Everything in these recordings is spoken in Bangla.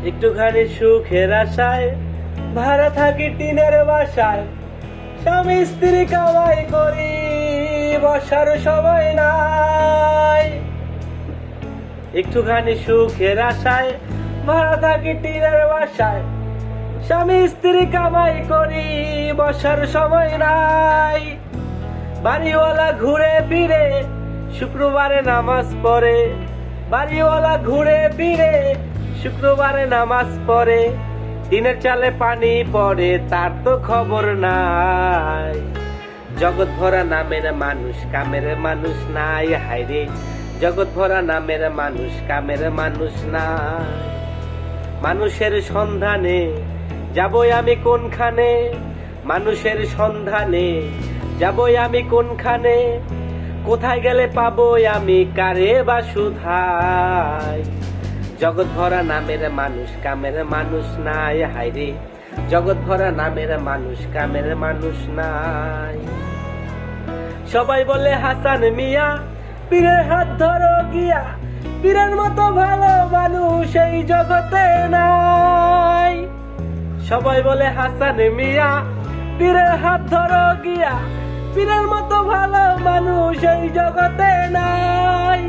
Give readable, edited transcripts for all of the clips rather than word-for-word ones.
একটুখানি সুখের আশায় ভাড়া থাকি টিনের বাসায়, স্বামী স্ত্রী কামাই করি বসার সময় নাই। একটুখানি সুখের আশায় ভাড়া থাকি টিনের বাসায়, স্বামী স্ত্রী কামাই করি বসার সময় নাই। বাড়িওয়ালা ঘুরে ফিরে শুক্রবারে নামাজ পড়ে, বাড়িওয়ালা ঘুরে ফিরে শুক্রবারে নামাজ পড়ে, দিনের চালে পানি পড়ে তার তো খবর নাই। জগৎ ভরা নামের মানুষ কামের মানুষ নাই, হায়রে জগৎ ভরা নামের মানুষ কামের মানুষ নাই। মানুষের সন্ধানে যাবই আমি কোনখানে, মানুষের সন্ধানে যাবই আমি কোনখানে, কোথায় গেলে পাবো আমি কারে বা সুধাই। জগৎ ভরা নামের মানুষ কামের মানুষ নাই, হায়রে জগৎ ভরা নামের মানুষ কামের মানুষ নাই। সবাই বলে হাসান মিয়া পীরের হাত ধরো গিয়া, পীরের মতো ভালো মানুষ এই জগতে নাই। সবাই বলে হাসান মিয়া পীরের হাত ধরো গিয়া, পীরের মতো ভালো মানুষ এই জগতে নাই।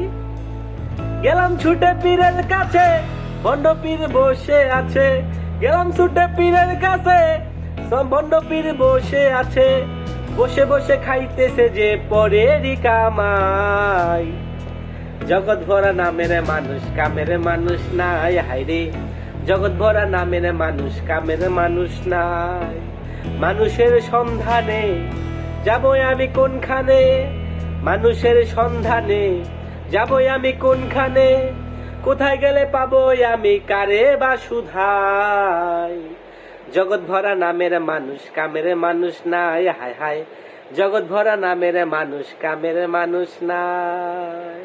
গেলাম ছুটে পীরের কাছে, ভণ্ড পীর বসে আছে, গেলাম ছুটে পীরের কাছে, ভণ্ড পীর বসে আছে, বসে বসে খাইতেছে যে পরেরই কামাই। জগৎ ভরা নামের মানুষ কামের মানুষ নাই, হায়রে জগৎ ভরা নামের মানুষ কামের মানুষ নাই। মানুষের সন্ধানে যাবই আমি কোনখানে, মানুষের সন্ধানে যাবই আমি কোনখানে, কোথায় গেলে পাবো আমি কারে বা সুধাই। জগৎ ভরা নামের মানুষ কামের মানুষ নাই, হায় হায় জগৎ ভরা নামের মানুষ কামের মানুষ নাই।